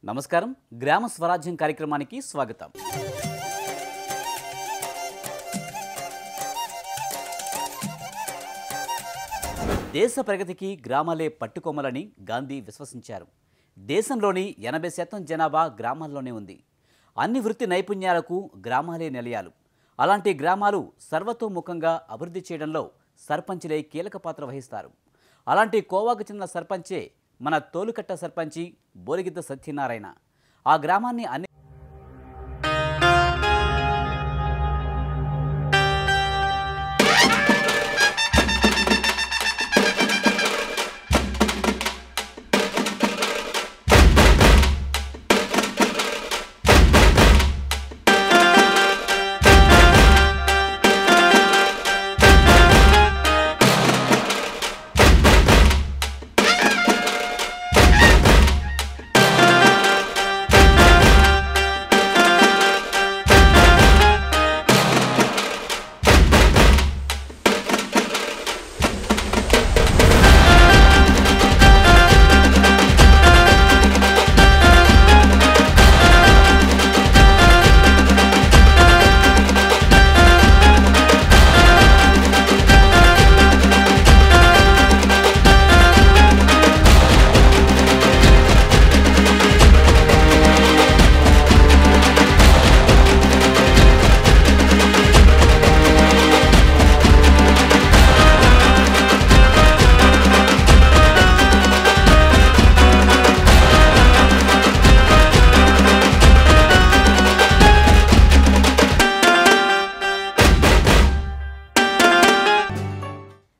నమస్కారం గ్రామ స్వరాజ్యం కార్యక్రమానికి స్వాగతం. దేశ ప్రగతికి గ్రామాలే పట్టుకొమ్మలని గాంధీ విశ్వసించారు. దేశంలోని 80% జనాభా గ్రామాల్లోనే ఉంది. అన్ని వృత్తి నైపుణ్యాలకు గ్రామాలే నిలయాలు. అలాంటి గ్రామాలు సర్వతోముఖంగా అభివృద్ధి చేయడంలో సర్పంచులే కీలక పాత్ర వహిస్తారు. అలాంటి కోవాకు చెందిన సర్పంచే మన తోలుకట్ట సర్పంచి బోలిగిద్ద సత్యనారాయణ. ఆ గ్రామాన్ని అన్ని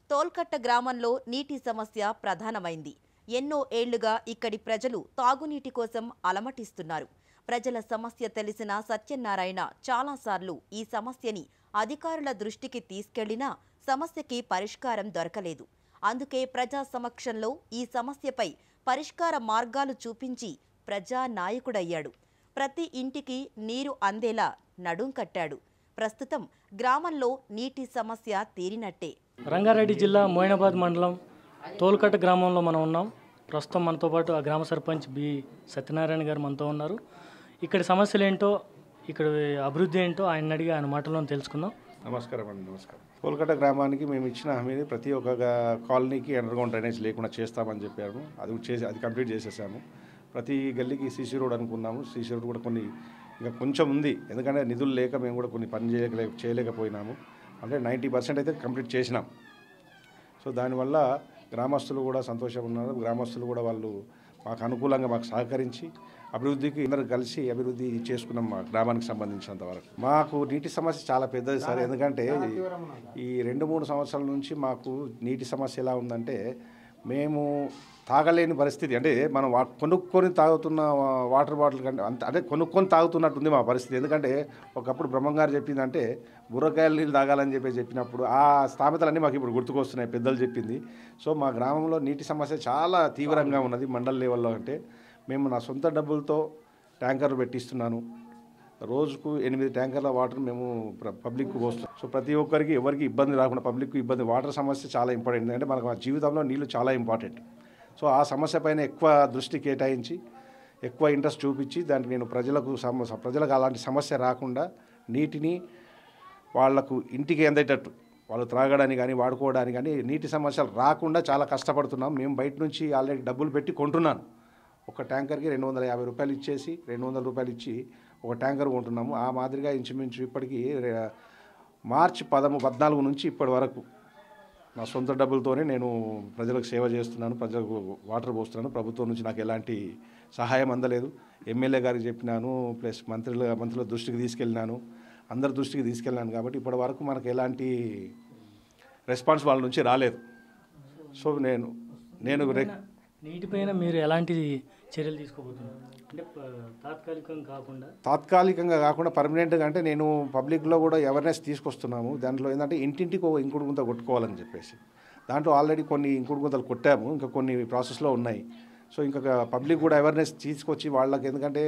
తోల్కట్ట గ్రామంలో నీటి సమస్య ప్రధానమైంది. ఎన్నో ఏళ్లుగా ఇక్కడి ప్రజలు తాగునీటి కోసం అలమటిస్తున్నారు. ప్రజల సమస్య తెలిసిన సత్యనారాయణ చాలాసార్లు ఈ సమస్యని అధికారుల దృష్టికి తీసుకెళ్లినా సమస్యకి పరిష్కారం దొరకలేదు. అందుకే ప్రజా సమక్షంలో ఈ సమస్యపై పరిష్కార మార్గాలు చూపించి ప్రజా నాయకుడయ్యాడు. ప్రతి ఇంటికి నీరు అందేలా నడుం కట్టాడు. ప్రస్తుతం గ్రామంలో నీటి సమస్య తీరినట్టే. రంగారెడ్డి జిల్లా మోయినాబాద్ మండలం తోలుకట్ట గ్రామంలో మనం ఉన్నాం. ప్రస్తుతం మనతో పాటు ఆ గ్రామ సర్పంచ్ బి సత్యనారాయణ గారు మనతో ఉన్నారు. ఇక్కడి సమస్యలు ఏంటో, ఇక్కడ అభివృద్ధి ఏంటో ఆయన అడిగి ఆయన మాటల్లో తెలుసుకుందాం. నమస్కారం అండి. నమస్కారం. తోలుకట్ట గ్రామానికి మేము ఇచ్చిన హామీని ప్రతి ఒక్క కాలనీకి అండర్గ్రౌండ్ డ్రైనేజ్ లేకుండా చేస్తామని చెప్పాము. అది కంప్లీట్ చేసేసాము. ప్రతి గల్లీకి సీసీ రోడ్ అనుకున్నాము. సీసీ రోడ్ కూడా కొన్ని ఇంకా కొంచెం ఉంది, ఎందుకంటే నిధులు లేక మేము కూడా కొన్ని పని చేయలేకపోయినాము. అంటే 90% అయితే కంప్లీట్ చేసినాం. సో దానివల్ల గ్రామస్తులు కూడా సంతోషంగా ఉన్నారు. గ్రామస్తులు కూడా వాళ్ళు మాకు అనుకూలంగా మాకు సహకరించి అభివృద్ధికి అందరూ కలిసి అభివృద్ధి చేసుకున్నాం. మా గ్రామానికి సంబంధించినంత వరకు మాకు నీటి సమస్య చాలా పెద్దది సార్. ఎందుకంటే ఈ 2-3 సంవత్సరాల నుంచి మాకు నీటి సమస్య ఎలా ఉందంటే, మేము తాగలేని పరిస్థితి. అంటే మనం కొనుక్కొని తాగుతున్న వాటర్ బాటిల్ కంటే అంటే కొనుక్కొని తాగుతున్నట్టుంది మా పరిస్థితి. ఎందుకంటే ఒకప్పుడు బ్రహ్మంగారు చెప్పిందంటే బుర్రకాయల నీళ్ళు తాగాలని చెప్పినప్పుడు ఆ స్థాపితలన్నీ మాకు ఇప్పుడు గుర్తుకొస్తున్నాయి, పెద్దలు చెప్పింది. సో మా గ్రామంలో నీటి సమస్య చాలా తీవ్రంగా ఉన్నది. మండల లెవెల్లో అంటే మేము నా సొంత డబ్బులతో ట్యాంకర్లు పెట్టిస్తున్నాను. రోజుకు 8 ట్యాంకర్ల వాటర్ మేము పబ్లిక్కు పోస్తున్నాం. సో ప్రతి ఒక్కరికి ఎవరికి ఇబ్బంది రాకుండా పబ్లిక్కు ఇబ్బంది, వాటర్ సమస్య చాలా ఇంపార్టెంట్. ఎందుకంటే మనకు మా జీవితంలో నీళ్ళు చాలా ఇంపార్టెంట్. సో ఆ సమస్య పైన ఎక్కువ దృష్టి కేటాయించి ఎక్కువ ఇంట్రెస్ట్ చూపించి దానికి నేను ప్రజలకు అలాంటి సమస్య రాకుండా నీటిని వాళ్లకు ఇంటికి అందేటట్టు, వాళ్ళు త్రాగడానికి కానీ వాడుకోవడానికి కానీ నీటి సమస్యలు రాకుండా చాలా కష్టపడుతున్నాం. మేము బయట నుంచి ఆల్రెడీ డబ్బులు పెట్టి కొంటున్నాను. ఒక ట్యాంకర్కి 250 రూపాయలు ఇచ్చేసి 200 రూపాయలు ఇచ్చి ఒక ట్యాంకర్ కొంటున్నాము. ఆ మాదిరిగా ఇంచుమించు ఇప్పటికీ మార్చి 14 నుంచి ఇప్పటి వరకు నా సొంత డబ్బులతోనే నేను ప్రజలకు సేవ చేస్తున్నాను, ప్రజలకు వాటర్ పోస్తున్నాను. ప్రభుత్వం నుంచి నాకు ఎలాంటి సహాయం అందలేదు. ఎమ్మెల్యే గారికి చెప్పినాను, ప్లస్ మంత్రుల దృష్టికి తీసుకెళ్ళినాను, అందరి దృష్టికి తీసుకెళ్ళినాను. కాబట్టి ఇప్పటి వరకు మనకు ఎలాంటి రెస్పాన్స్ వాళ్ళ నుంచి రాలేదు. సో నేను నీటిపైన మీరు ఎలాంటి చర్యలు తీసుకోబోతున్నారు? అంటే తాత్కాలికంగా కాకుండా పర్మనెంట్గా, అంటే నేను పబ్లిక్లో కూడా అవేర్నెస్ తీసుకొస్తున్నాము. దాంట్లో ఏంటంటే ఇంటింటికి ఒక ఇంకుడు గుంత కొట్టుకోవాలని చెప్పేసి దాంట్లో ఆల్రెడీ కొన్ని ఇంకుడు గుంతలు కొట్టాము, ఇంకా కొన్ని ప్రాసెస్లో ఉన్నాయి. సో ఇంకా పబ్లిక్ కూడా అవేర్నెస్ తీసుకొచ్చి వాళ్ళకి, ఎందుకంటే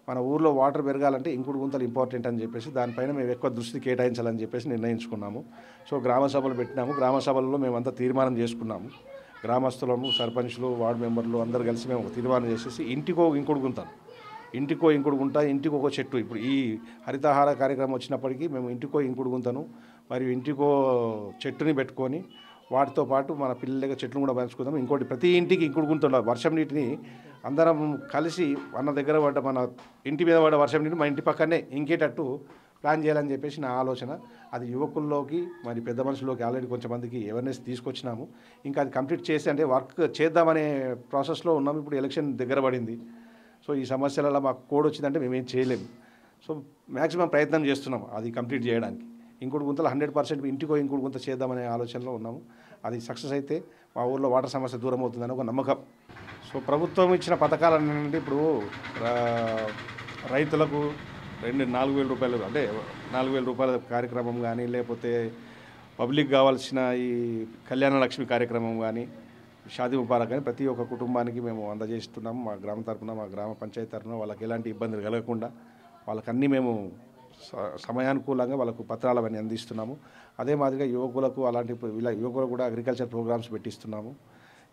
మన ఊర్లో వాటర్ పెరగాలంటే ఇంకుడు గుంతలు ఇంపార్టెంట్ అని చెప్పేసి దానిపైన మేము ఎక్కువ దృష్టి కేటాయించాలని చెప్పేసి నిర్ణయించుకున్నాము. సో గ్రామ సభలు పెట్టినాము. గ్రామ సభల్లో మేమంతా తీర్మానం చేసుకున్నాము. గ్రామస్తులను, సర్పంచ్లు, వార్డు మెంబర్లు అందరూ కలిసి మేము ఒక తీర్మానం చేసేసి ఇంటికో ఇంకుడు గుంతలు ఇంటికో ఇంకుడు గుంత, ఇంటికి ఒక చెట్టు. ఇప్పుడు ఈ హరితహార కార్యక్రమం వచ్చినప్పటికీ మేము ఇంటికో ఇంకుడు గుంతను మరియు ఇంటికో చెట్టుని పెట్టుకొని వాటితో పాటు మన పిల్లలకి చెట్లు కూడా పెంచుకుందాం. ఇంకోటి ప్రతి ఇంటికి ఇంకుడు గుంత ఉండాలి. వర్షం నీటిని అందరం కలిసి మన దగ్గర పడ్డ మన ఇంటి మీద పడ్డ వర్షం నీటిని మా ఇంటి పక్కనే ఇంకేటట్టు ప్లాన్ చేయాలని చెప్పేసి నా ఆలోచన. అది యువకుల్లోకి మరి పెద్ద మనుషుల్లోకి ఆల్రెడీ కొంచెంమందికి అవేర్నెస్ తీసుకొచ్చినాము. ఇంకా అది కంప్లీట్ చేసి అంటే వర్క్ చేద్దామనే ప్రాసెస్లో ఉన్నాము. ఇప్పుడు ఎలక్షన్ దగ్గర పడింది. సో ఈ సమస్యలలో మాకు కోడ్ వచ్చిందంటే మేమేం చేయలేము. సో మ్యాక్సిమం ప్రయత్నం చేస్తున్నాం అది కంప్లీట్ చేయడానికి. ఇంకుడు గుంతలు 100% ఇంటికో ఇంకుడు గుంత చేద్దామనే ఆలోచనలో ఉన్నాము. అది సక్సెస్ అయితే మా ఊర్లో వాటర్ సమస్య దూరం అవుతుందని ఒక నమ్మకం. సో ప్రభుత్వం ఇచ్చిన పథకాలన్నీ ఇప్పుడు రైతులకు 4,000 రూపాయలు అంటే 4,000 రూపాయల కార్యక్రమం కానీ, లేకపోతే పబ్లిక్ కావాల్సిన ఈ కళ్యాణ లక్ష్మి కార్యక్రమం కానీ, షాదీ ముబారక్ కానీ ప్రతి ఒక్క కుటుంబానికి మేము అందజేస్తున్నాము. మా గ్రామం తరఫున, మా గ్రామ పంచాయతీ తరఫున వాళ్ళకి ఎలాంటి ఇబ్బందులు కలగకుండా వాళ్ళకన్నీ మేము సమయానుకూలంగా వాళ్ళకు పత్రాలు అవన్నీ అందిస్తున్నాము. అదే మాదిరిగా యువకులకు అలాంటి ఇలా యువకులకు కూడా అగ్రికల్చర్ ప్రోగ్రామ్స్ పెట్టిస్తున్నాము.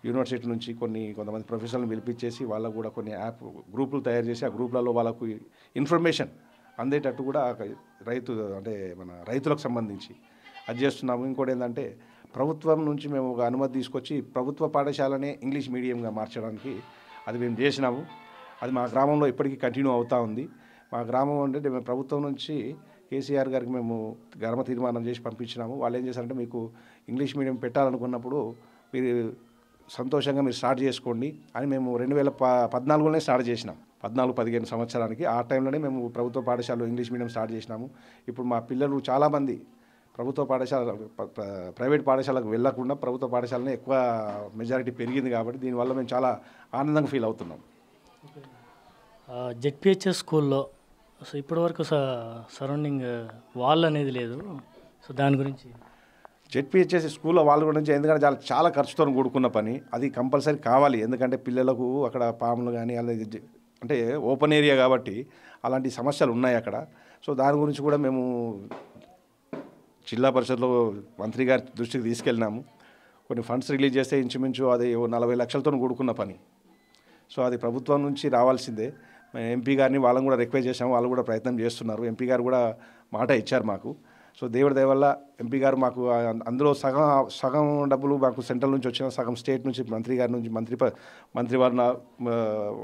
యూనివర్సిటీ నుంచి కొంతమంది ప్రొఫెషనల్ని పిలిపించేసి వాళ్ళకు కూడా కొన్ని యాప్ గ్రూపులు తయారు చేసి ఆ గ్రూపులలో వాళ్ళకు ఇన్ఫర్మేషన్ అందేటట్టు కూడా మన రైతులకు సంబంధించి అది చేస్తున్నాము. ఇంకోటి ఏంటంటే ప్రభుత్వం నుంచి మేము ఒక అనుమతి తీసుకొచ్చి ప్రభుత్వ పాఠశాలనే ఇంగ్లీష్ మీడియంగా మార్చడానికి అది మేము చేసినాము. అది మా గ్రామంలో ఇప్పటికీ కంటిన్యూ అవుతూ ఉంది. మా గ్రామం అంటే మేము ప్రభుత్వం నుంచి కేసీఆర్ గారికి మేము గ్రామ తీర్మానం చేసి పంపించినాము. వాళ్ళు ఏం చేశారంటే మీకు ఇంగ్లీష్ మీడియం పెట్టాలనుకున్నప్పుడు మీరు సంతోషంగా మీరు స్టార్ట్ చేసుకోండి అని మేము 2014లోనే స్టార్ట్ చేసినాం. 14-15 సంవత్సరానికి ఆ టైంలోనే మేము ప్రభుత్వ పాఠశాలలో ఇంగ్లీష్ మీడియం స్టార్ట్ చేసినాము. ఇప్పుడు మా పిల్లలు చాలామంది ప్రభుత్వ పాఠశాల ప్రైవేట్ పాఠశాలకు వెళ్ళకుండా ప్రభుత్వ పాఠశాలనే ఎక్కువ మెజారిటీ పెరిగింది. కాబట్టి దీనివల్ల మేము చాలా ఆనందంగా ఫీల్ అవుతున్నాం. జెడ్పిహెచ్ఎస్ స్కూల్లో సో ఇప్పటివరకు సరౌండింగ్ వాల్ అనేది లేదు. సో దాని గురించి జెడ్పిహెచ్ఎస్ స్కూల్లో వాళ్ళ గురించి ఎందుకంటే చాలా ఖర్చుతో కూడుకున్న పని. అది కంపల్సరీ కావాలి. ఎందుకంటే పిల్లలకు అక్కడ పాములు కానీ అలాగే అంటే ఓపెన్ ఏరియా కాబట్టి అలాంటి సమస్యలు ఉన్నాయి అక్కడ. సో దాని గురించి కూడా మేము జిల్లా పరిషత్లో మంత్రి గారి దృష్టికి తీసుకెళ్ళినాము. కొన్ని ఫండ్స్ రిలీజ్ చేస్తే ఇంచుమించు అది 40 లక్షలతో కూడుకున్న పని. సో అది ప్రభుత్వం నుంచి రావాల్సిందే. ఎంపీ గారిని వాళ్ళని కూడా రిక్వెస్ట్ చేసాము. వాళ్ళు కూడా ప్రయత్నం చేస్తున్నారు. ఎంపీ గారు కూడా మాట ఇచ్చారు మాకు. సో దేవుడి దయ వల్ల ఎంపీ గారు మాకు అందులో సగం డబ్బులు మాకు సెంట్రల్ నుంచి వచ్చిన, సగం స్టేట్ నుంచి మంత్రి గారి నుంచి మంత్రి వారిన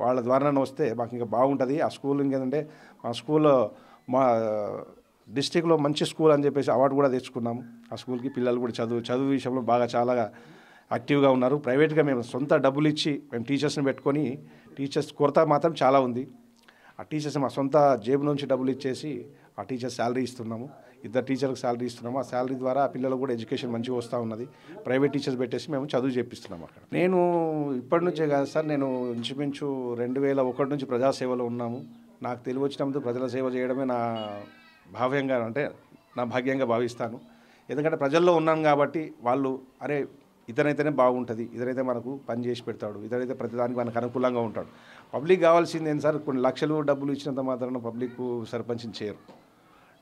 వాళ్ళ ద్వారానే వస్తే మాకు ఇంకా బాగుంటుంది. ఆ స్కూల్ ఇంకేంటంటే మా స్కూల్లో మా డిస్టిక్లో మంచి స్కూల్ అని చెప్పేసి అవార్డు కూడా తెచ్చుకున్నాము. ఆ స్కూల్కి పిల్లలు కూడా చదువు విషయంలో బాగా చాలా యాక్టివ్గా ఉన్నారు. ప్రైవేట్గా మేము సొంత డబ్బులు ఇచ్చి మేము టీచర్స్ని పెట్టుకొని, టీచర్స్ కొరత మాత్రం చాలా ఉంది. ఆ టీచర్స్ మా సొంత జేబు నుంచి డబ్బులు ఇచ్చేసి ఆ టీచర్స్ శాలరీ ఇస్తున్నాము. 2 టీచర్లకు శాలరీ ఇస్తున్నాము. ఆ శాలరీ ద్వారా ఆ పిల్లలు కూడా ఎడ్యుకేషన్ మంచిగా వస్తూ ఉన్నది. ప్రైవేట్ టీచర్స్ పెట్టేసి మేము చదువు చేపిస్తున్నాము అక్కడ. నేను ఇప్పటి నుంచే కాదు సార్, నేను ఇంచుమించు 2001 నుంచి ప్రజాసేవలో ఉన్నాము. నాకు తెలివి వచ్చినప్పుడు ప్రజల సేవ చేయడమే నా భాగ్యంగా భావిస్తాను. ఎందుకంటే ప్రజల్లో ఉన్నాను కాబట్టి వాళ్ళు అరే ఇతనైతేనే బాగుంటుంది, ఇతనైతే మనకు పని చేసి పెడతాడు, ఇతనైతే ప్రతిదానికి మనకు అనుకూలంగా ఉంటాడు. పబ్లిక్ కావాల్సింది ఏంటి సార్, కొన్ని లక్షలు డబ్బులు ఇచ్చినంత మాత్రాన పబ్లిక్ సర్పంచ్ని చేయరు.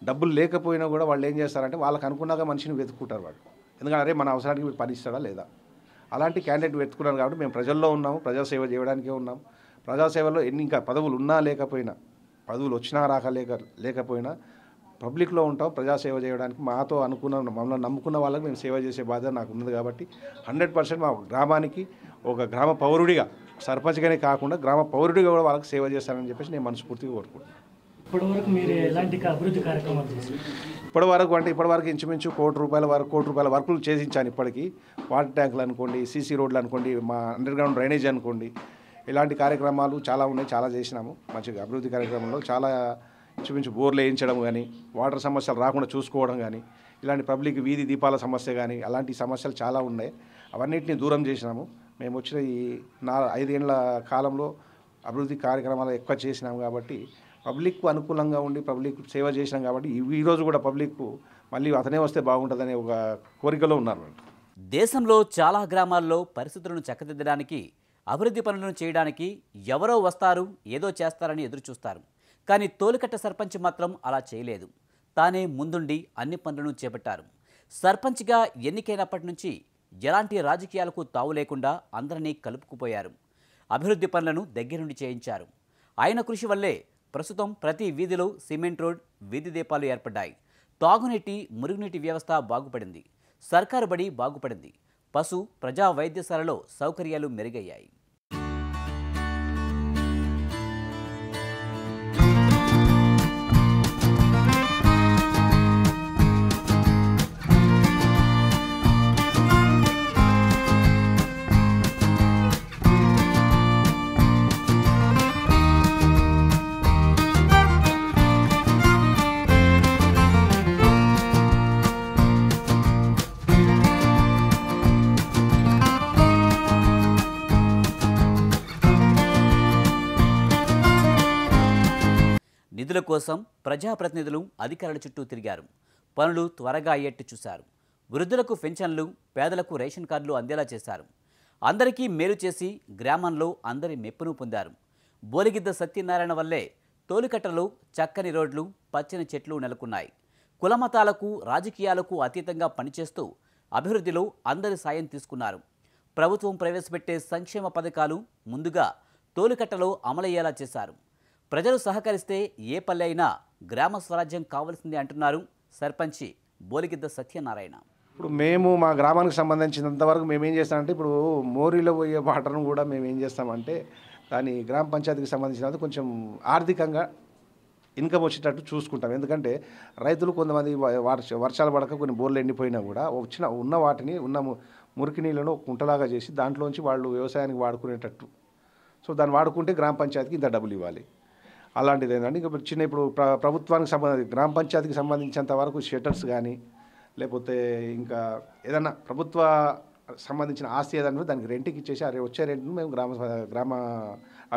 డబ్బులు లేకపోయినా కూడా వాళ్ళు ఏం చేస్తారంటే వాళ్ళకి అనుకున్నాక మనిషిని వెతుక్కుంటారు వాళ్ళు. ఎందుకంటే అరే మన అవసరానికి వీడు పని ఇస్తాడా లేదా, అలాంటి క్యాండిడేట్ వెతుకున్నాను. కాబట్టి మేము ప్రజల్లో ఉన్నాము, ప్రజాసేవ చేయడానికే ఉన్నాము. ప్రజాసేవలో ఇంకా పదవులు ఉన్నా లేకపోయినా, పదవులు వచ్చినా లేకపోయినా పబ్లిక్లో ఉంటాం. ప్రజాసేవ చేయడానికి మాతో మమ్మల్ని నమ్ముకున్న వాళ్ళకి మేము సేవ చేసే బాధ్యత నాకు ఉన్నది. కాబట్టి 100% మా గ్రామానికి ఒక గ్రామ పౌరుడిగా, సర్పంచ్గానే కాకుండా గ్రామ పౌరుడిగా కూడా వాళ్ళకి సేవ చేస్తానని చెప్పేసి నేను మనస్ఫూర్తిగా కోరుకుంటున్నాను. ఇప్పటివరకు మీరు ఎలాంటి అభివృద్ధి కార్యక్రమాలు చేశారు? ఇప్పటివరకు ఇంచుమించు ₹1 కోటి వర్కులు చేసించాను. ఇప్పటికీ వాటర్ ట్యాంకులు అనుకోండి, సీసీ రోడ్లు అనుకోండి, మా అండర్గ్రౌండ్ డ్రైనేజ్ అనుకోండి, ఇలాంటి కార్యక్రమాలు చాలా ఉన్నాయి. చాలా చేసినాము. మంచిగా అభివృద్ధి కార్యక్రమంలో చాలా ఇంచుమించు బోర్లు వేయించడం కానీ, వాటర్ సమస్యలు రాకుండా చూసుకోవడం కానీ, ఇలాంటి పబ్లిక్ వీధి దీపాల సమస్య కానీ, అలాంటి సమస్యలు చాలా ఉన్నాయి. అవన్నిటిని దూరం చేసినాము. మేము వచ్చిన ఈ 5 ఏళ్ల కాలంలో అభివృద్ధి కార్యక్రమాలు ఎక్కువ చేసినాము. కాబట్టి పబ్లిక్కు అనుకూలంగా ఉండి పబ్లిక్ సేవ చేసినాం. కాబట్టి ఈరోజు కూడా పబ్లిక్కు మళ్ళీ అతనే వస్తే బాగుంటుందనే ఒక కోరికలో ఉన్నారు. దేశంలో చాలా గ్రామాల్లో పరిస్థితులను చక్కదిద్దడానికి, అభివృద్ధి పనులను చేయడానికి ఎవరో వస్తారు, ఏదో చేస్తారని ఎదురుచూస్తారు. కానీ తోలుకట్ట సర్పంచ్ మాత్రం అలా చేయలేదు. తానే ముందుండి అన్ని పనులను చేపట్టారు. సర్పంచ్గా ఎన్నికైనప్పటి నుంచి ఎలాంటి రాజకీయాలకు తావు లేకుండా అందరినీ కలుపుకుపోయారు. అభివృద్ధి పనులను దగ్గరుండి చేయించారు. ఆయన కృషి వల్లే ప్రస్తుతం ప్రతి వీధిలో సిమెంట్ రోడ్, వీధి దీపాలు ఏర్పడ్డాయి. తాగునీటి, మురుగునీటి వ్యవస్థ బాగుపడింది. సర్కారు బడి బాగుపడింది. పశు, ప్రజా వైద్యశాలలో సౌకర్యాలు మెరుగయ్యాయి. నిధుల కోసం ప్రజాప్రతినిధులు అధికారుల చుట్టూ తిరిగారు. పనులు త్వరగా అయ్యేట్టు చూశారు. వృద్ధులకు పెన్షన్లు, పేదలకు రేషన్ కార్డులు అందేలా చేశారు. అందరికీ మేలు చేసి గ్రామంలో అందరి మెప్పును పొందారు. బోలిగిద్ద సత్యనారాయణ వల్లే తోలుకట్టలో చక్కని రోడ్లు, పచ్చని చెట్లు నెలకొన్నాయి. కులమతాలకు, రాజకీయాలకు అతీతంగా పనిచేస్తూ అభివృద్ధిలో అందరి సాయం తీసుకున్నారు. ప్రభుత్వం ప్రవేశపెట్టే సంక్షేమ పథకాలు ముందుగా తోలుకట్టలో అమలయ్యేలా చేశారు. ప్రజలు సహకరిస్తే ఏ పల్లె అయినా గ్రామ స్వరాజ్యం కావాల్సిందే అంటున్నారు సర్పంచి బోలిగిద్ద సత్యనారాయణ. ఇప్పుడు మేము మా గ్రామానికి సంబంధించినంతవరకు మేము ఏం చేస్తామంటే, ఇప్పుడు మోరీలో పోయే వాటర్ను కూడా మేము ఏం చేస్తామంటే దాని గ్రామ పంచాయతీకి సంబంధించినది కొంచెం ఆర్థికంగా ఇన్కమ్ వచ్చేటట్టు చూసుకుంటాం. ఎందుకంటే రైతులు కొంతమంది వర్షాలు పడక కొన్ని బోర్లు ఎండిపోయినా కూడా ఉన్న వాటిని మురికి నీళ్ళను కుంటలాగా చేసి దాంట్లోంచి వాళ్ళు వ్యవసాయానికి వాడుకునేటట్టు, సో దాన్ని వాడుకుంటే గ్రామ పంచాయతీకి ఇంత డబ్బులు ఇవ్వాలి. అలాంటిది ఏంటంటే ఇంకా ఇప్పుడు ప్రభుత్వానికి గ్రామ పంచాయతీకి సంబంధించినంత వరకు షెటర్స్ కానీ లేకపోతే ఇంకా ఏదన్నా ప్రభుత్వ సంబంధించిన ఆస్తి ఏదన్నా దానికి రెంట్కి ఇచ్చేసి వచ్చే రెంట్ను మేము గ్రామ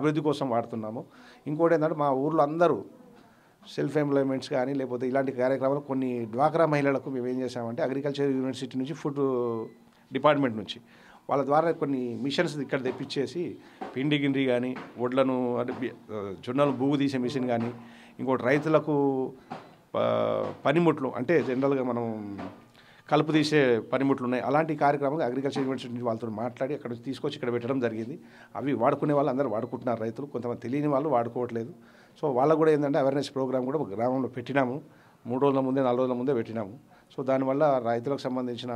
అభివృద్ధి కోసం వాడుతున్నాము. ఇంకోటి ఏంటంటే మా ఊర్లో అందరూ సెల్ఫ్ ఎంప్లాయ్మెంట్స్ కానీ లేకపోతే ఇలాంటి కార్యక్రమాలు కొన్ని డ్వాక్రా మహిళలకు మేము ఏం చేసామంటే అగ్రికల్చర్ యూనివర్సిటీ నుంచి ఫుడ్ డిపార్ట్మెంట్ నుంచి వాళ్ళ ద్వారా కొన్ని మిషన్స్ ఇక్కడ తెప్పించేసి పిండి గిండి కానీ వడ్లను అంటే జొన్నలు బూగు తీసే మిషన్ కానీ ఇంకోటి రైతులకు పనిముట్లు అంటే జనరల్గా మనం కలుపు తీసే పనిముట్లు ఉన్నాయి. అలాంటి కార్యక్రమాలు అగ్రికల్చర్ యూనివర్సిటీ నుంచి వాళ్ళతో మాట్లాడి అక్కడ తీసుకొచ్చి ఇక్కడ పెట్టడం జరిగింది. అవి వాడుకునే వాళ్ళు అందరూ వాడుకుంటున్నారు. రైతులు కొంతమంది తెలియని వాళ్ళు వాడుకోవట్లేదు. సో వాళ్ళకు కూడా ఏంటంటే అవేర్నెస్ ప్రోగ్రామ్ కూడా గ్రామంలో పెట్టినాము. 3 రోజుల ముందే 4 రోజుల ముందే పెట్టినాము. సో దానివల్ల రైతులకు సంబంధించిన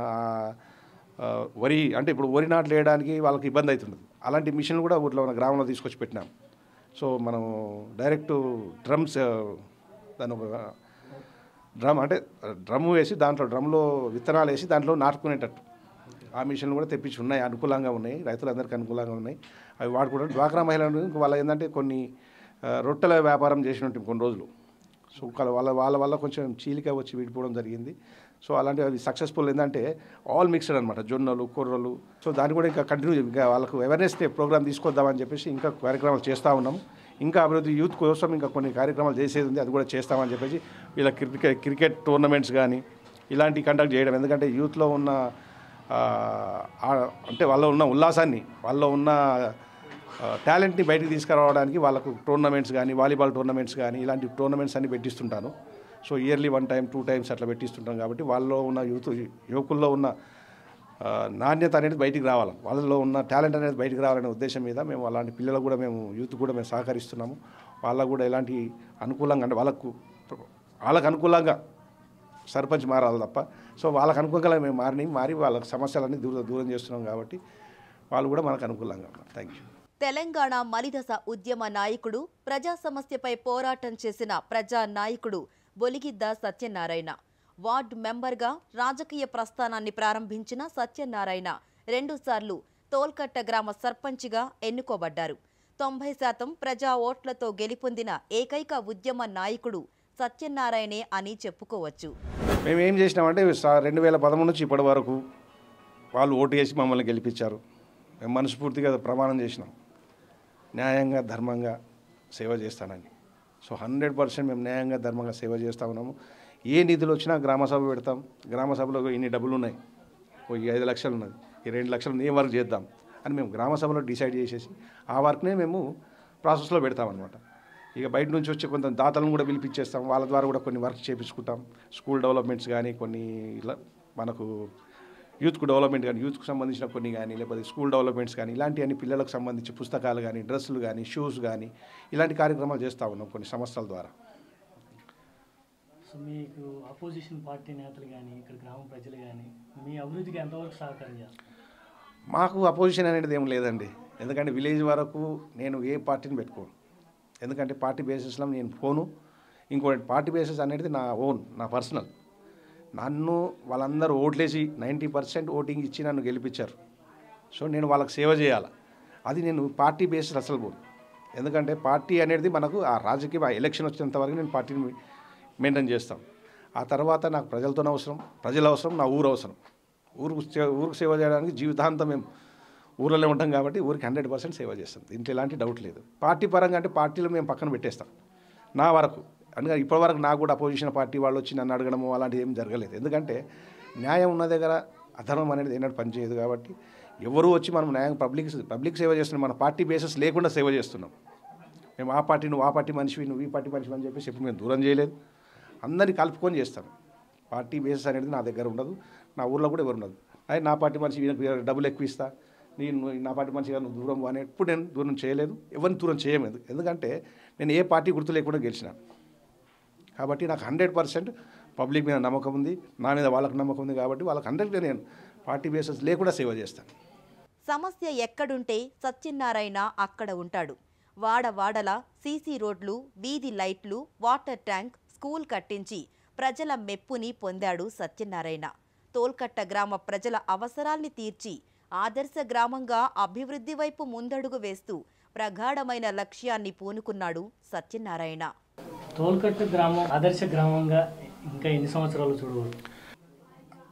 వరి అంటే ఇప్పుడు వరి నాట్లు వేయడానికి వాళ్ళకి ఇబ్బంది అవుతుంది. అలాంటి మిషన్లు కూడా ఊర్లో ఉన్న గ్రామంలో తీసుకొచ్చి పెట్టినాం. సో మనం డైరెక్ట్ డ్రమ్స్ దాని ఒక డ్రమ్ అంటే డ్రమ్ము వేసి దాంట్లో డ్రమ్లో విత్తనాలు వేసి దాంట్లో నాటుకునేటట్టు ఆ మిషన్లు కూడా తెప్పించి ఉన్నాయి. అనుకూలంగా ఉన్నాయి, రైతులందరికీ అనుకూలంగా ఉన్నాయి. అవి వాడుకుంటారు. డ్వాక్రా మహిళలు వాళ్ళ ఏంటంటే కొన్ని రొట్టెల వ్యాపారం చేసినట్టు కొన్ని రోజులు. సో వాళ్ళ వల్ల కొంచెం చీలిక వచ్చి విడిపోవడం జరిగింది. సో అలాంటి అవి సక్సెస్ఫుల్ ఏంటంటే ఆల్ మిక్స్డ్ అనమాట, జొన్నలు, కొర్రలు. సో దాన్ని కూడా ఇంకా కంటిన్యూ ఇంకా వాళ్ళకు అవేర్నెస్ ప్రోగ్రామ్ తీసుకొద్దామని చెప్పేసి ఇంకా కార్యక్రమాలు చేస్తూ ఉన్నాము. ఇంకా అభివృద్ధి యూత్ కోసం ఇంకా కొన్ని కార్యక్రమాలు చేసేది ఉంది, అది కూడా చేస్తామని చెప్పేసి వీళ్ళ క్రికెట్ టోర్నమెంట్స్ కానీ ఇలాంటివి కండక్ట్ చేయడం. ఎందుకంటే యూత్లో ఉన్న అంటే వాళ్ళలో ఉన్న ఉల్లాసాన్ని, వాళ్ళలో ఉన్న టాలెంట్ని బయటికి తీసుకురావడానికి వాళ్ళకు టోర్నమెంట్స్ కానీ వాలీబాల్ టోర్నమెంట్స్ కానీ ఇలాంటి టోర్నమెంట్స్ అన్ని పెట్టిస్తుంటాను. సో ఇయర్లీ 1 time 2 times అట్లా పెట్టిస్తుంటాం. కాబట్టి వాళ్ళలో ఉన్న యువకుల్లో ఉన్న నాణ్యత అనేది బయటికి రావాలి, వాళ్ళలో ఉన్న టాలెంట్ అనేది బయటికి రావాలనే ఉద్దేశం మీద మేము అలాంటి పిల్లలకు కూడా యూత్ కూడా మేము సహకరిస్తున్నాము. వాళ్ళకు కూడా ఎలాంటి అనుకూలంగా అంటే వాళ్ళకు అనుకూలంగా సర్పంచ్ మారాలి తప్ప, సో వాళ్ళకు అనుకూలంగా మేము మారి వాళ్ళ సమస్యలన్నీ దూరం చేస్తున్నాం. కాబట్టి వాళ్ళు కూడా మనకు అనుకూలంగా ఉన్నారు. Thank you. తెలంగాణ మలిదశ ఉద్యమ నాయకుడు, ప్రజా సమస్యపై పోరాటం చేసిన ప్రజా నాయకుడు బొలిగిద్ద సత్యనారాయణ. వార్డు మెంబర్గా రాజకీయ ప్రస్థానాన్ని ప్రారంభించిన సత్యనారాయణ 2 సార్లు తోల్కట్ట గ్రామ సర్పంచ్గా ఎన్నుకోబడ్డారు. 90% ప్రజా ఓట్లతో గెలుపొందిన ఏకైక ఉద్యమ నాయకుడు సత్యనారాయణే అని చెప్పుకోవచ్చు. మేము ఏం చేసినామంటే 2013 నుంచి ఇప్పటి వరకు వాళ్ళు ఓటు వేసి మమ్మల్ని గెలిపించారు. మేము మనస్ఫూర్తిగా ప్రమాణం చేసినాం, న్యాయంగా ధర్మంగా సేవ చేస్తానని. సో 100% మేము న్యాయంగా ధర్మంగా సేవ చేస్తూ ఉన్నాము. ఏ నిధులు వచ్చినా గ్రామ సభ పెడతాం. గ్రామ సభలో ఇన్ని డబ్బులు ఉన్నాయి, 5 లక్షలు ఉన్నది, ఈ 2 లక్షలు ఏ వర్క్ చేద్దాం అని మేము గ్రామ సభలో డిసైడ్ చేసేసి ఆ వర్క్నే మేము ప్రాసెస్లో పెడతామన్నమాట. ఇక బయట నుంచి వచ్చే కొంత దాతలను కూడా పిలిపించేస్తాం. వాళ్ళ ద్వారా కూడా కొన్ని వర్క్ చేయించుకుంటాం. స్కూల్ డెవలప్మెంట్స్ కానీ కొన్ని ఇలా మనకు యూత్కు డెవలప్మెంట్ కానీ యూత్కు సంబంధించిన కొన్ని కానీ లేకపోతే స్కూల్ డెవలప్మెంట్స్ కానీ ఇలాంటివన్నీ పిల్లలకు సంబంధించి పుస్తకాలు కానీ డ్రెస్సులు కానీ షూస్ కానీ ఇలాంటి కార్యక్రమాలు చేస్తూ ఉన్నాం కొన్ని సంస్థల ద్వారా. సో మీకు అపోజిషన్ పార్టీ నేతలు కానీ ఇక్కడ గ్రామ ప్రజలు కానీ మీ అభివృద్ధికి ఎంతవరకు సహకరించారు? మాకు అపోజిషన్ అనేది ఏం లేదండి. ఎందుకంటే విలేజ్ వరకు నేను ఏ పార్టీని పెట్టుకోను. ఎందుకంటే పార్టీ బేసిస్లో నేను పోను. ఇంకోటి పార్టీ బేసిస్ అనేది నా ఓన్, నా పర్సనల్. నన్ను వాళ్ళందరూ ఓట్లేసి 90% ఓటింగ్ ఇచ్చి నన్ను గెలిపించారు. సో నేను వాళ్ళకి సేవ చేయాలి. అది నేను పార్టీ బేసిస్ అసలు పోను. ఎందుకంటే పార్టీ అనేది మనకు ఆ రాజకీయ ఎలక్షన్ వచ్చేంత వరకు నేను పార్టీని మెయింటైన్ చేస్తాను. ఆ తర్వాత నాకు ప్రజలతోనే అవసరం, ప్రజల అవసరం, నా ఊరు అవసరం. ఊరికి సేవ చేయడానికి జీవితాంతం మేము ఊళ్ళో ఉంటాం కాబట్టి ఊరికి 100% సేవ చేస్తాం. దీంట్లో ఎలాంటి డౌట్ లేదు. పార్టీ పరంగా అంటే పార్టీలు మేము పక్కన పెట్టేస్తాం నా వరకు. అందుకని ఇప్పటివరకు నాకు కూడా అపోజిషన్ పార్టీ వాళ్ళు వచ్చి నన్ను అడగడము అలాంటివి ఏం జరగలేదు. ఎందుకంటే న్యాయం ఉన్న దగ్గర అధర్మం అనేది ఏనాడు పనిచేయదు. కాబట్టి ఎవరు వచ్చి మనం న్యాయం పబ్లిక్ సేవ చేస్తున్నాం. మన పార్టీ బేసిస్ లేకుండా సేవ చేస్తున్నాం. మేము ఆ పార్టీ నువ్వు ఆ పార్టీ మనిషివి, నువ్వు ఈ పార్టీ మనిషివి అని చెప్పేసి ఎప్పుడు మేము దూరం చేయలేదు. అందరినీ కలుపుకొని చేస్తాను. పార్టీ బేసిస్ అనేది నా దగ్గర ఉండదు, నా ఊర్లో కూడా ఎవరు ఉండదు. అది నా పార్టీ మనిషి వీళ్ళకి డబ్బులు ఎక్కువ ఇస్తా, నేను నా పార్టీ మనిషిగా నువ్వు దూరం అని ఎప్పుడు నేను దూరం చేయలేదు, ఎవరిని దూరం చేయలేదు. ఎందుకంటే నేను ఏ పార్టీ గుర్తు లేకుండా గెలిచిన కాబట్టి నాకు 100% పబ్లిక్ మీద నమ్మకం ఉంది, నా మీద వాళ్ళకి నమ్మకం ఉంది. కాబట్టి వాళ్ళకి 100% నేను పార్టీ బేసిస్ లేకుండా సేవ చేస్తాను. సమస్య ఎక్కడుంటే సత్యనారాయణ అక్కడ ఉంటాడు. వాడవాడల సీసీ రోడ్లు, వీధి లైట్లు, వాటర్ ట్యాంక్, స్కూల్ కట్టించి ప్రజల మెప్పుని పొందాడు సత్యనారాయణ. తోల్కట్ట గ్రామ ప్రజల అవసరాల్ని తీర్చి ఆదర్శ గ్రామంగా అభివృద్ధి వైపు ముందడుగు వేస్తూ ప్రగాఢమైన లక్ష్యాన్ని పూనుకున్నాడు సత్యనారాయణ. తోల్కట్ట గ్రామం ఆదర్శ గ్రామంగా ఇంకా ఎన్ని సంవత్సరాలు చూడవచ్చు?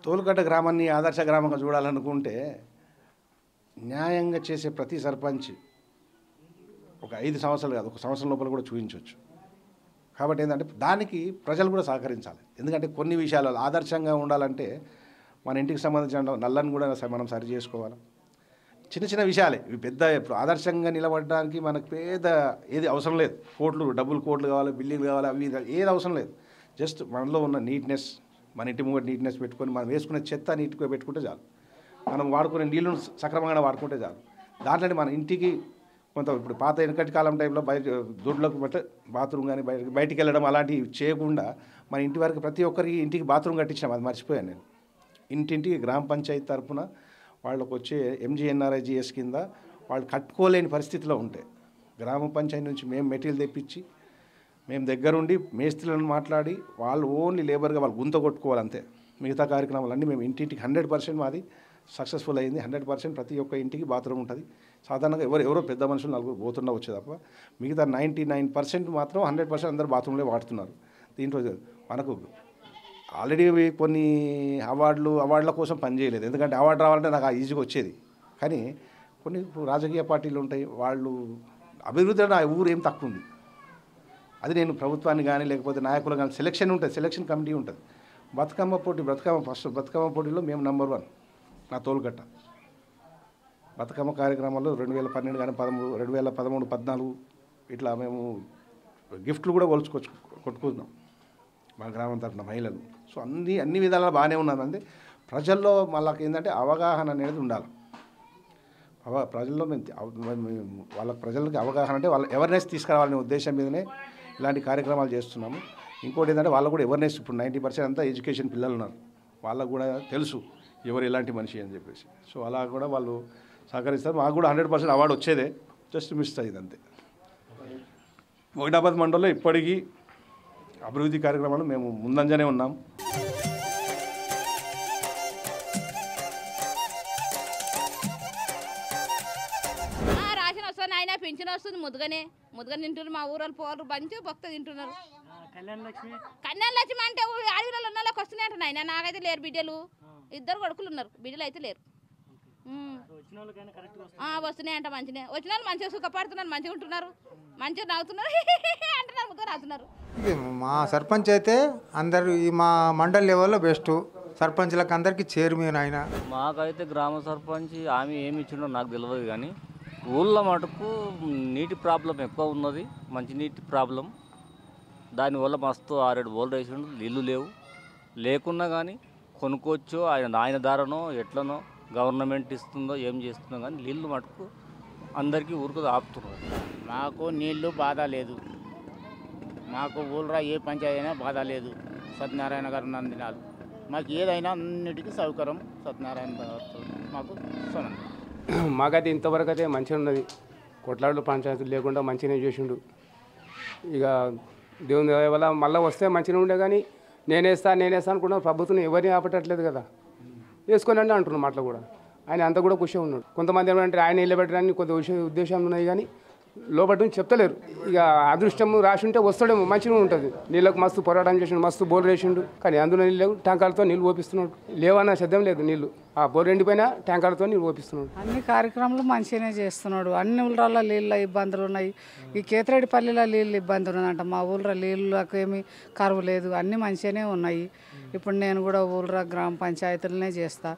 తోల్కట్ట గ్రామాన్ని ఆదర్శ గ్రామంగా చూడాలనుకుంటే న్యాయంగా చేసే ప్రతి సర్పంచ్ ఒక 5 సంవత్సరాలు కాదు, 1 సంవత్సరం లోపల కూడా చూపించవచ్చు. కాబట్టి ఏంటంటే దానికి ప్రజలు కూడా సహకరించాలి. ఎందుకంటే కొన్ని విషయాలు ఆదర్శంగా ఉండాలంటే మన ఇంటికి సంబంధించిన నల్లని కూడా మనం సరి చేసుకోవాలి. చిన్న చిన్న విషయాలే ఇవి. పెద్ద ఇప్పుడు ఆదర్శంగా నిలబడడానికి మనకు పెద్ద ఏది అవసరం లేదు. డబ్బులు కోట్లు కావాలి, బిల్డింగ్లు కావాలి, అవి ఏది అవసరం లేదు. జస్ట్ మనలో ఉన్న నీట్నెస్, మన ఇంటి ముంగట నీట్నెస్ పెట్టుకొని మనం వేసుకునే చెత్త నీట్గా పెట్టుకుంటే చాలు. మనం వాడుకునే నీళ్ళను సక్రమంగా వాడుకుంటే చాలు. దాంట్లో మన ఇంటికి కొంత ఇప్పుడు పాత వెనకటి కాలం టైంలో దొడ్లకు బట్ట బాత్రూమ్ కానీ బయటికి వెళ్ళడం అలాంటివి చేయకుండా మన ఇంటి వరకు ప్రతి ఒక్కరికి ఇంటికి బాత్రూమ్ కట్టించాం. అది మర్చిపోయాను నేను. ఇంటింటికి గ్రామ పంచాయతీ తరఫున వాళ్ళకు వచ్చే MGNRIGS కింద వాళ్ళు కట్టుకోలేని పరిస్థితిలో ఉంటే గ్రామ పంచాయతీ నుంచి మేము మెటీరియల్ తెప్పించి మేము దగ్గరుండి మేస్త్రులను మాట్లాడి వాళ్ళు ఓన్లీ లేబర్గా వాళ్ళు గుంత కొట్టుకోవాలి అంతే. మిగతా కార్యక్రమాలన్నీ మేము ఇంటింటికి 100% మాది సక్సెస్ఫుల్ అయింది. 100% ప్రతి ఒక్క ఇంటికి బాత్రూమ్ ఉంటుంది. సాధారణంగా ఎవరో పెద్ద మనుషులు 4 పోతున్నా వచ్చే తప్ప మిగతా 99% మాత్రం 100% అందరూ బాత్రూంలో వాడుతున్నారు. దీంట్లో మనకు ఆల్రెడీ కొన్ని అవార్డుల కోసం పనిచేయలేదు. ఎందుకంటే అవార్డు రావాలంటే నాకు ఈజీగా వచ్చేది. కానీ కొన్ని రాజకీయ పార్టీలు ఉంటాయి, వాళ్ళు అభివృద్ధి నా ఊరు ఏం తక్కువ ఉంది. అది నేను ప్రభుత్వాన్ని కానీ లేకపోతే నాయకులు కానీ సెలక్షన్ ఉంటుంది, సెలక్షన్ కమిటీ ఉంటుంది. బతుకమ్మ పోటీలో మేము నెంబర్ 1 నా తోలుగట్ట. బతుకమ్మ కార్యక్రమాల్లో 2012 కానీ 2013, 14 ఇట్లా మేము గిఫ్ట్లు కూడా కొట్టుకుంటున్నాం మా గ్రామం తరఫున మహిళలు. సో అన్ని విధాలా బాగానే ఉన్నామండి. ప్రజల్లో మళ్ళీ ఏంటంటే అవగాహన అనేది ఉండాలి. ప్రజల్లో ప్రజలకి అవగాహన అంటే వాళ్ళ అవేర్నెస్ తీసుకురావాలనే ఉద్దేశం మీదనే ఇలాంటి కార్యక్రమాలు చేస్తున్నాము. ఇంకోటి ఏంటంటే వాళ్ళకు కూడా అవేర్నెస్, ఇప్పుడు 90% అంతా ఎడ్యుకేషన్ పిల్లలు ఉన్నారు, వాళ్ళకు కూడా తెలుసు ఎవరు ఎలాంటి మనిషి అని చెప్పేసి. సో అలా కూడా వాళ్ళు సహకరిస్తారు. మాకు కూడా 100% అవార్డు వచ్చేదే, జస్ట్ మిస్ అయ్యింది అంతే. మొయినాబాద్ మండలంలో ఇప్పటికీ అభివృద్ధి కార్యక్రమాలు మేము ముందంజనే ఉన్నాం. రాసిన వస్తుంది, ఆయన పింఛన్ వస్తుంది, ముద్దుగా తింటున్నారు. మా ఊరు పోరు మంచిగా భక్త తింటున్నారు. కళ్యాణ లక్ష్మి అంటే అడవిలో ఉన్న వాళ్ళకి వస్తున్నాయి అంటున్నా. ఆయన నాకైతే లేరు బిడ్డలు, 2 కొడుకులు ఉన్నారు, బిడ్డలు అయితే లేరు. వస్తున్నాయి అంట మంచిగా. వచ్చిన వాళ్ళు మంచిగా సుఖపడుతున్నారు, మంచిగా ఉంటున్నారు, మంచిగా నవ్వుతున్నారు అంటున్నారు, ముద్దు రాస్తున్నారు. మా సర్పంచ్ అయితే అందరు ఈ మా మండల్ లెవెల్లో బెస్ట్. సర్పంచ్లకు అందరికీ చైర్మన్ ఆయన. మాకైతే గ్రామ సర్పంచ్ ఆమె ఏమి ఇచ్చిండో నాకు తెలియదు, కానీ ఊళ్ళో మటుకు నీటి ప్రాబ్లం ఎక్కువ ఉన్నది, మంచినీటి ప్రాబ్లం. దానివల్ల మస్తు 6-7 బోర్లు వేసిండు, నీళ్ళు లేవు. లేకున్నా కానీ కొనుక్కోవచ్చో ఆయన దారనో ఎట్లనో గవర్నమెంట్ ఇస్తుందో ఏం చేస్తుందో కానీ నీళ్ళు మటుకు అందరికీ ఊరుకు ఆపుతున్నారు. మాకు నీళ్లు బాధ లేదు, మాకు ఊళ్ళో ఏ పంచాయతీ అయినా బాధ లేదు. సత్యనారాయణ గారు నందినాలు మాకు ఏదైనా అన్నిటికీ సౌకర్యం సత్యనారాయణ గారు మాకు సొంతం. మాకైతే ఇంతవరకు అయితే మంచిగా ఉన్నది, కొట్లాడు పంచాయతీలు లేకుండా మంచిగానే చేసిండు. ఇక దేవుని దయ వల్ల మళ్ళీ వస్తే మంచిగా ఉండే కానీ నేనేస్తా అనుకున్నా ప్రభుత్వం ఎవరిని ఆపట్టట్లేదు కదా, వేసుకొని అంటే అంటున్నాం మాటలు కూడా. ఆయన అంతా కూడా ఖుషి ఉన్నాడు. కొంతమంది ఏమంటే ఆయన నిలబెట్టడానికి కొద్ది ఉద్దేశాలు ఉన్నాయి కానీ లోపటి నుంచి చెప్తలేరు. ఇక అదృష్టం రాసి ఉంటే వస్తాడేమో, మంచిగా ఉంటుంది. నీళ్ళకు మస్తు పోరాటం చేసిండు, మస్తు బోర్ వేసిండు, కానీ అందులో నీళ్ళు లేవు. ట్యాంకర్లతో నీళ్ళు ఓపిస్తున్నాడు. లేవన్న శబ్దం లేదు, నీళ్ళు ఆ బోర్ ఎండిపోయినా ట్యాంకర్లతో నీళ్ళు ఓపిస్తున్నాడు. అన్ని కార్యక్రమాలు మంచిగానే చేస్తున్నాడు. అన్ని ఊళ్ళలో నీళ్ళ ఇబ్బందులు ఉన్నాయి. ఈ కేతిరెడ్డిపల్లిలో నీళ్ళు ఇబ్బందులు ఉందంట. మా ఊళ్ళో నీళ్ళకు ఏమి కరువు లేదు, అన్నీ మంచిగానే ఉన్నాయి. ఇప్పుడు నేను కూడా ఊళ్ళో గ్రామ పంచాయతీలనే చేస్తా,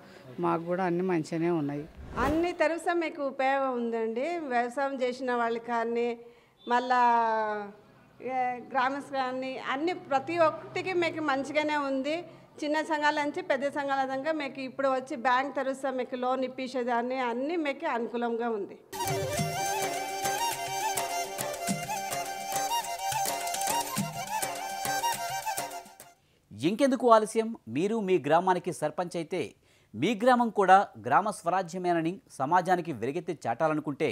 మాకు కూడా అన్నీ మంచిగానే ఉన్నాయి. అన్ని తరఫున మీకు ఉపయోగం ఉందండి. వ్యవసాయం చేసిన వాళ్ళకి కానీ మళ్ళా గ్రామస్ కానీ అన్ని ప్రతి ఒక్కటికి మీకు మంచిగానే ఉంది. చిన్న సంఘాల నుంచి పెద్ద సంఘాల దాకా మీకు ఇప్పుడు వచ్చి బ్యాంక్ తరఫున మీకు లోన్ ఇప్పించేదాన్ని అన్నీ మీకు అనుకూలంగా ఉంది. ఇంకెందుకు ఆలస్యం? మీరు మీ గ్రామానికి సర్పంచ్ అయితే మీ గ్రామం కూడా గ్రామ స్వరాజ్యమేనని సమాజానికి వెలుగెత్తి చాటాలనుకుంటే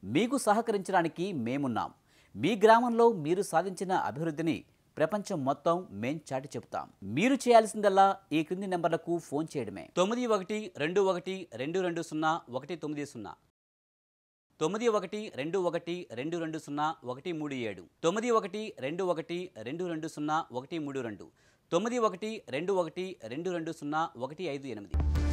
మీకు సహకరించడానికి మేమున్నాం. మీ గ్రామంలో మీరు సాధించిన అభివృద్ధిని ప్రపంచం మొత్తం మేం చాటి చెబుతాం. మీరు చేయాల్సిందల్లా ఈ క్రింది నెంబర్లకు ఫోన్ చేయడమే. 9121220190, 9121220137, 9121220132, 9121220158.